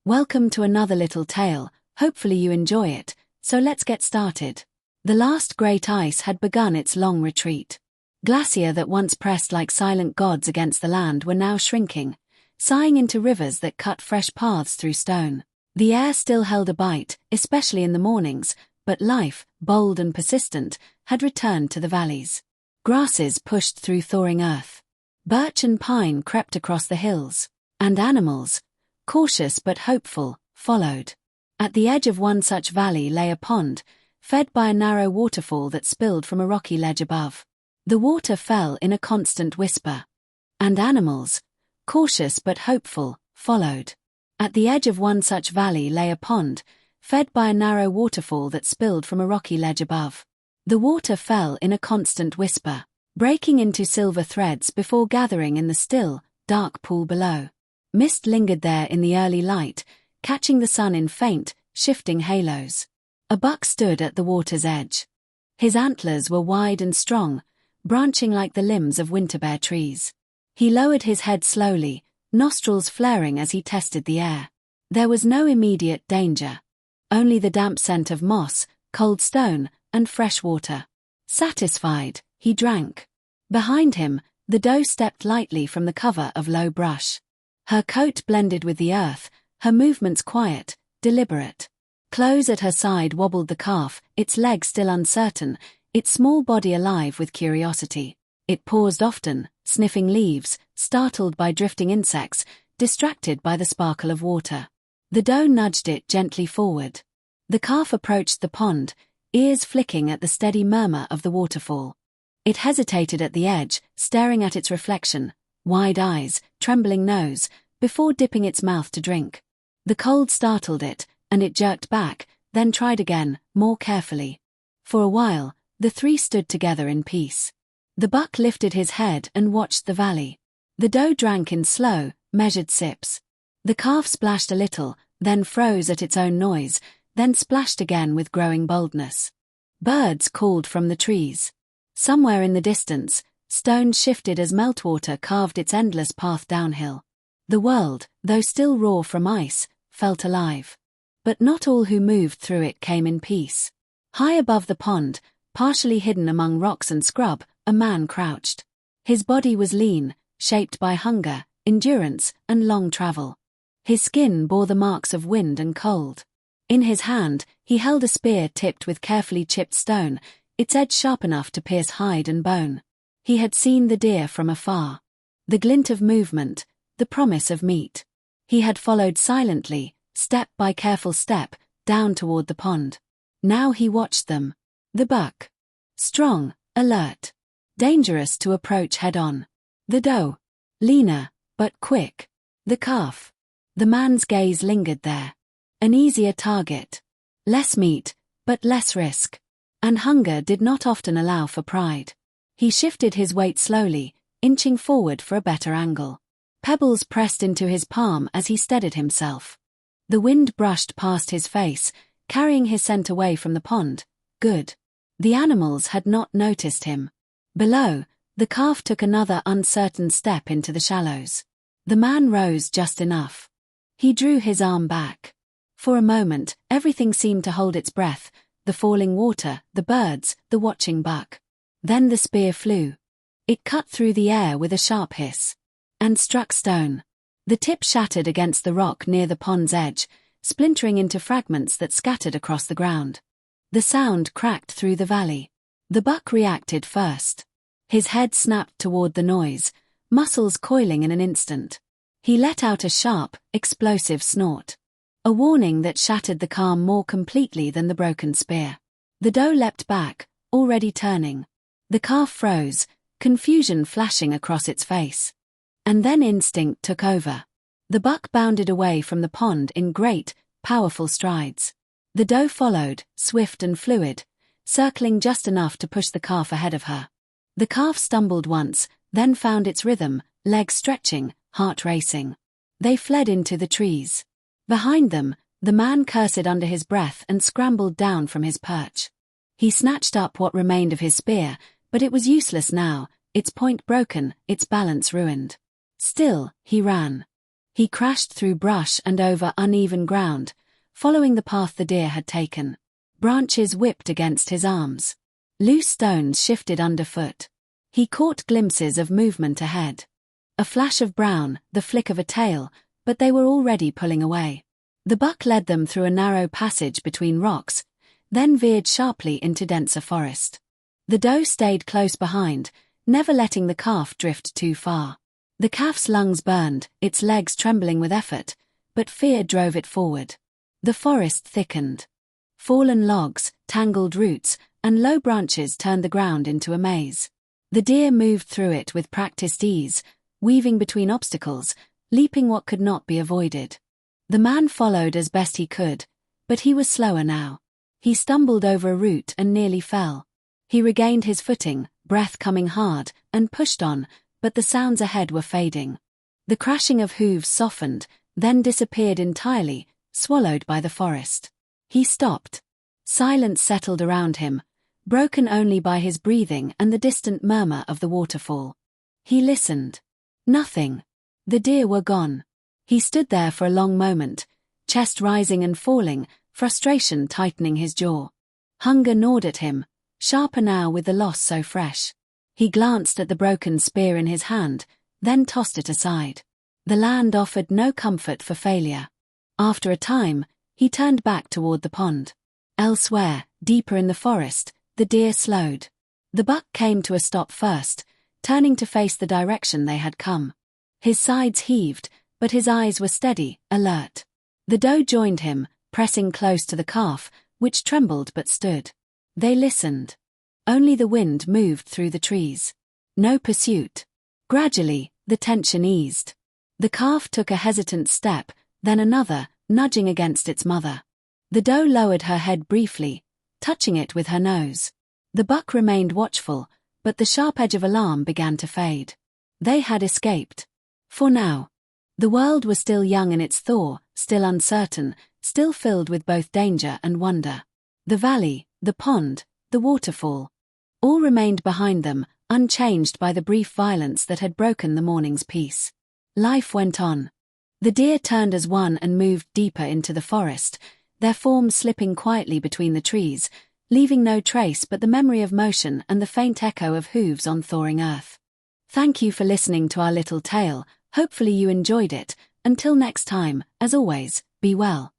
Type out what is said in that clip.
Welcome to another little tale. Hopefully you enjoy it, so let's get started. The last great ice had begun its long retreat. Glacier that once pressed like silent gods against the land were now shrinking, sighing into rivers that cut fresh paths through stone. The air still held a bite, especially in the mornings, but life, bold and persistent, had returned to the valleys. Grasses pushed through thawing earth. Birch and pine crept across the hills, and animals, cautious but hopeful, followed. At the edge of one such valley lay a pond, fed by a narrow waterfall that spilled from a rocky ledge above. The water fell in a constant whisper. And animals, cautious but hopeful, followed. At the edge of one such valley lay a pond, fed by a narrow waterfall that spilled from a rocky ledge above. The water fell in a constant whisper, breaking into silver threads before gathering in the still, dark pool below. Mist lingered there in the early light, catching the sun in faint, shifting halos. A buck stood at the water's edge. His antlers were wide and strong, branching like the limbs of winter-bare trees. He lowered his head slowly, nostrils flaring as he tested the air. There was no immediate danger. Only the damp scent of moss, cold stone, and fresh water. Satisfied, he drank. Behind him, the doe stepped lightly from the cover of low brush. Her coat blended with the earth, her movements quiet, deliberate. Close at her side wobbled the calf, its legs still uncertain, its small body alive with curiosity. It paused often, sniffing leaves, startled by drifting insects, distracted by the sparkle of water. The doe nudged it gently forward. The calf approached the pond, ears flicking at the steady murmur of the waterfall. It hesitated at the edge, staring at its reflection, wide eyes, trembling nose, before dipping its mouth to drink. The cold startled it, and it jerked back, then tried again, more carefully. For a while, the three stood together in peace. The buck lifted his head and watched the valley. The doe drank in slow, measured sips. The calf splashed a little, then froze at its own noise, then splashed again with growing boldness. Birds called from the trees. Somewhere in the distance, stones shifted as meltwater carved its endless path downhill. The world, though still raw from ice, felt alive. But not all who moved through it came in peace. High above the pond, partially hidden among rocks and scrub, a man crouched. His body was lean, shaped by hunger, endurance, and long travel. His skin bore the marks of wind and cold. In his hand, he held a spear tipped with carefully chipped stone, its edge sharp enough to pierce hide and bone. He had seen the deer from afar. The glint of movement, the promise of meat. He had followed silently, step by careful step, down toward the pond. Now he watched them. The buck. Strong, alert. Dangerous to approach head-on. The doe. Leaner, but quick. The calf. The man's gaze lingered there. An easier target. Less meat, but less risk. And hunger did not often allow for pride. He shifted his weight slowly, inching forward for a better angle. Pebbles pressed into his palm as he steadied himself. The wind brushed past his face, carrying his scent away from the pond. Good. The animals had not noticed him. Below, the calf took another uncertain step into the shallows. The man rose just enough. He drew his arm back. For a moment, everything seemed to hold its breath, the falling water, the birds, the watching buck. Then the spear flew. It cut through the air with a sharp hiss. And struck stone. The tip shattered against the rock near the pond's edge, splintering into fragments that scattered across the ground. The sound cracked through the valley. The buck reacted first. His head snapped toward the noise, muscles coiling in an instant. He let out a sharp, explosive snort. A warning that shattered the calm more completely than the broken spear. The doe leapt back, already turning. The calf froze, confusion flashing across its face. And then instinct took over. The buck bounded away from the pond in great, powerful strides. The doe followed, swift and fluid, circling just enough to push the calf ahead of her. The calf stumbled once, then found its rhythm, legs stretching, heart racing. They fled into the trees. Behind them, the man cursed under his breath and scrambled down from his perch. He snatched up what remained of his spear, but it was useless now, its point broken, its balance ruined. Still, he ran. He crashed through brush and over uneven ground, following the path the deer had taken. Branches whipped against his arms. Loose stones shifted underfoot. He caught glimpses of movement ahead. A flash of brown, the flick of a tail, but they were already pulling away. The buck led them through a narrow passage between rocks, then veered sharply into denser forest. The doe stayed close behind, never letting the calf drift too far. The calf's lungs burned, its legs trembling with effort, but fear drove it forward. The forest thickened. Fallen logs, tangled roots, and low branches turned the ground into a maze. The deer moved through it with practiced ease, weaving between obstacles, leaping what could not be avoided. The man followed as best he could, but he was slower now. He stumbled over a root and nearly fell. He regained his footing, breath coming hard, and pushed on, but the sounds ahead were fading. The crashing of hooves softened, then disappeared entirely, swallowed by the forest. He stopped. Silence settled around him, broken only by his breathing and the distant murmur of the waterfall. He listened. Nothing. The deer were gone. He stood there for a long moment, chest rising and falling, frustration tightening his jaw. Hunger gnawed at him, sharper now with the loss so fresh. He glanced at the broken spear in his hand, then tossed it aside. The land offered no comfort for failure. After a time, he turned back toward the pond. Elsewhere, deeper in the forest, the deer slowed. The buck came to a stop first, turning to face the direction they had come. His sides heaved, but his eyes were steady, alert. The doe joined him, pressing close to the calf, which trembled but stood. They listened. Only the wind moved through the trees. No pursuit. Gradually, the tension eased. The calf took a hesitant step, then another, nudging against its mother. The doe lowered her head briefly, touching it with her nose. The buck remained watchful, but the sharp edge of alarm began to fade. They had escaped. For now. The world was still young in its thaw, still uncertain, still filled with both danger and wonder. The valley, the pond, the waterfall. All remained behind them, unchanged by the brief violence that had broken the morning's peace. Life went on. The deer turned as one and moved deeper into the forest, their forms slipping quietly between the trees, leaving no trace but the memory of motion and the faint echo of hooves on thawing earth. Thank you for listening to our little tale. Hopefully you enjoyed it. Until next time, as always, be well.